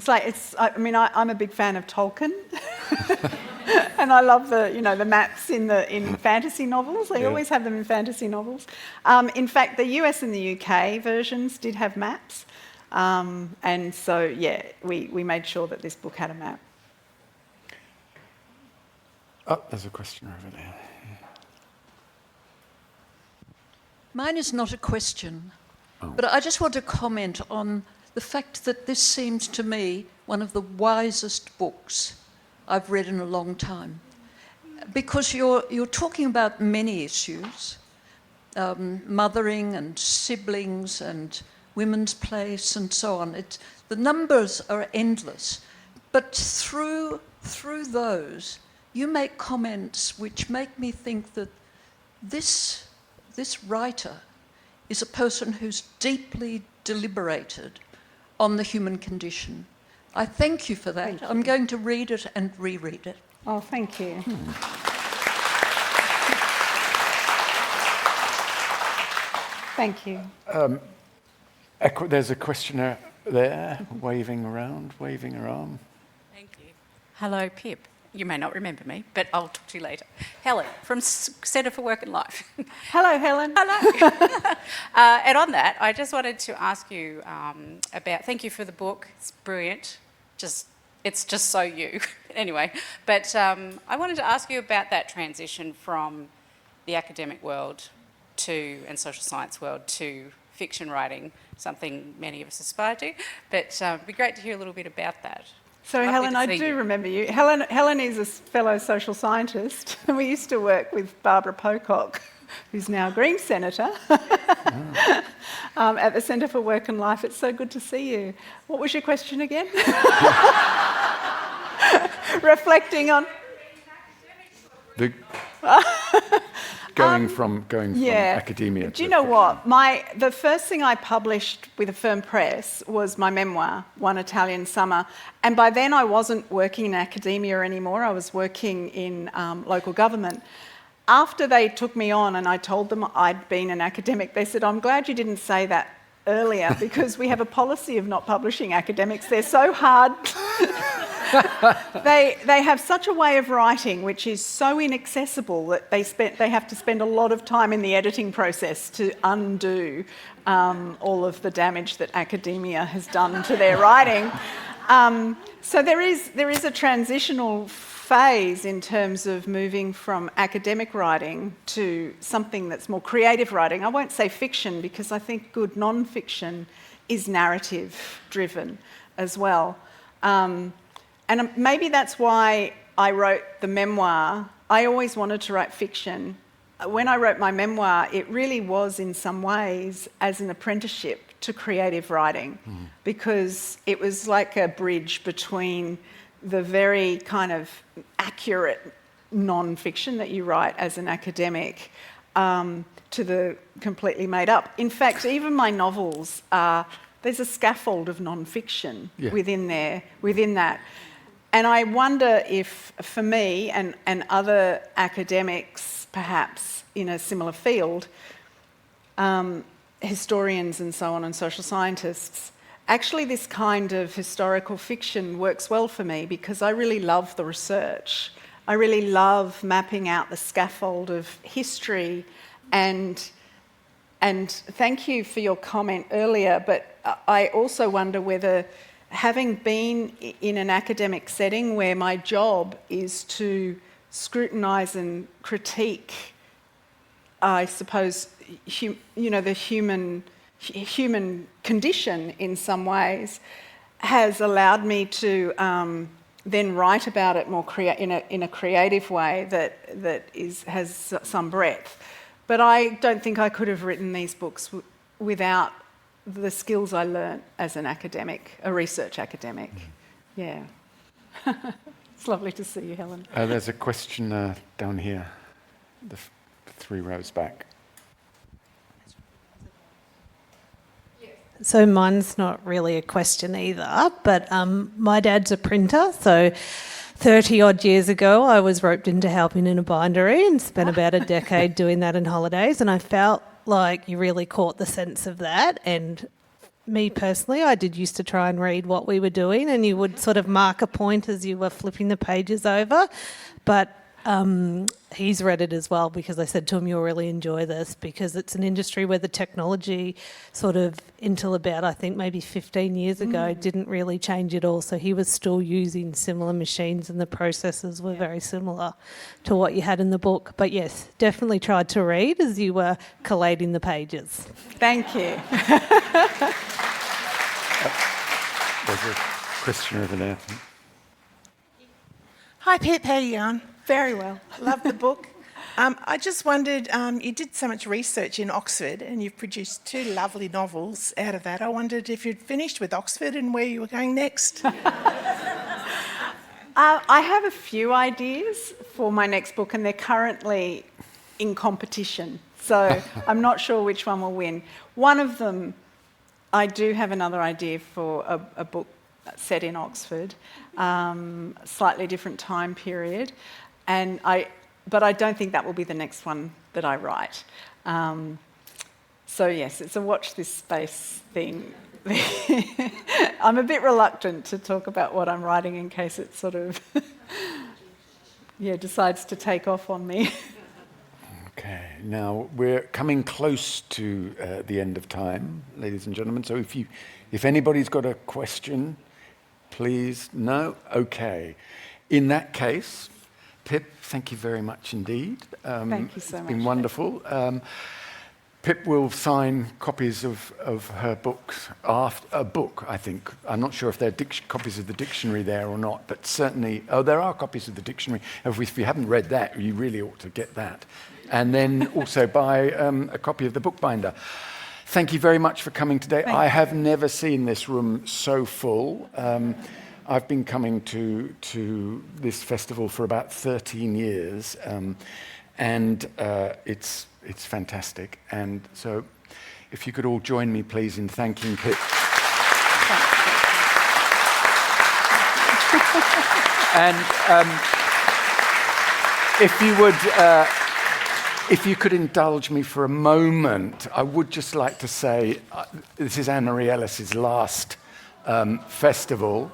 I'm a big fan of Tolkien. And I love the maps in fantasy novels. They always have them in fantasy novels. In fact, the US and the UK versions did have maps. And so, yeah, we made sure that this book had a map. Oh, there's a question over there. Mine is not a question, but I just want to comment on the fact that this seems to me one of the wisest books I've read in a long time, because you're talking about many issues, mothering and siblings and women's place and so on. The numbers are endless, but through those, you make comments which make me think that this writer is a person who's deeply deliberated on the human condition. I thank you for that. I'm going to read it and reread it. Oh, thank you. Thank you. There's a questioner there, waving around, waving her arm. Thank you. Hello, Pip. You may not remember me, but I'll talk to you later. Helen, from Centre for Work and Life. Hello, Helen. Hello. And on that, I just wanted to ask you about, thank you for the book, it's brilliant, it's just so you. Anyway, but I wanted to ask you about that transition from the academic world and social science world to fiction writing, something many of us aspire to, but it'd be great to hear a little bit about that. So, Helen, I do remember you. Helen is a fellow social scientist, and we used to work with Barbara Pocock, who's now Green Senator, at the Centre for Work and Life. It's so good to see you. What was your question again? Reflecting on... Going from academia. Do you know what? The first thing I published with a firm press was my memoir, One Italian Summer. And by then I wasn't working in academia anymore. I was working in local government. After they took me on and I told them I'd been an academic, they said, I'm glad you didn't say that earlier, because we have a policy of not publishing academics. They're so hard. They have such a way of writing which is so inaccessible that they have to spend a lot of time in the editing process to undo all of the damage that academia has done to their writing. So there is a transitional phase in terms of moving from academic writing to something that's more creative writing. I won't say fiction, because I think good non-fiction is narrative-driven as well. And maybe that's why I wrote the memoir. I always wanted to write fiction. When I wrote my memoir, it really was in some ways as an apprenticeship to creative writing, because it was like a bridge between the very kind of accurate non-fiction that you write as an academic to the completely made up. In fact, even my novels, there's a scaffold of non-fiction within that. And I wonder if, for me and other academics, perhaps in a similar field, historians and so on, and social scientists, actually this kind of historical fiction works well for me, because I really love the research. I really love mapping out the scaffold of history. And thank you for your comment earlier, but I also wonder whether, having been in an academic setting where my job is to scrutinise and critique, I suppose, the human condition in some ways, has allowed me to then write about it more in a creative way that has some breadth. But I don't think I could have written these books without the skills I learnt as an academic, a research academic. Yeah. It's lovely to see you, Helen. There's a question down here. the 3 rows back. So mine's not really a question either, but my dad's a printer, so 30 odd years ago I was roped into helping in a bindery and spent about a decade doing that in holidays, and I felt like you really caught the sense of that. And me personally, I did used to try and read what we were doing, and you would sort of mark a point as you were flipping the pages over, but he's read it as well, because I said to him, you'll really enjoy this, because it's an industry where the technology sort of until about, I think, maybe 15 years ago didn't really change at all. So he was still using similar machines and the processes were very similar to what you had in the book. But yes, definitely tried to read as you were collating the pages. Thank you. There's a question over there. Hi Pip, how are you going? Very well. Love the book. I just wondered, you did so much research in Oxford and you've produced 2 lovely novels out of that. I wondered if you'd finished with Oxford and where you were going next. I have a few ideas for my next book, and they're currently in competition, so I'm not sure which one will win. One of them, I do have another idea for a book set in Oxford, slightly different time period, but I don't think that will be the next one that I write. So yes, it's a watch this space thing. I'm a bit reluctant to talk about what I'm writing in case it sort of decides to take off on me. Okay, now we're coming close to the end of time, ladies and gentlemen. So if anybody's got a question, please. No? Okay. In that case, Pip, thank you very much indeed. Thank you so much. It's been wonderful. Pip will sign copies of her books after a book, I think. I'm not sure if there are copies of the dictionary there or not, but certainly, there are copies of the dictionary. If you haven't read that, you really ought to get that. And then also buy a copy of the Bookbinder. Thank you very much for coming today. I have never seen this room so full. I've been coming to this festival for about 13 years, and it's fantastic. And so if you could all join me, please, in thanking Pip. And if you could indulge me for a moment, I would just like to say this is Anne-Marie Ellis's last festival,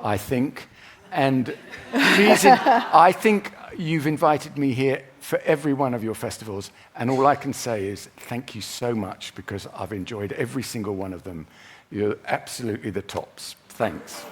I think. And I think you've invited me here for every one of your festivals. And all I can say is thank you so much, because I've enjoyed every single one of them. You're absolutely the tops. Thanks.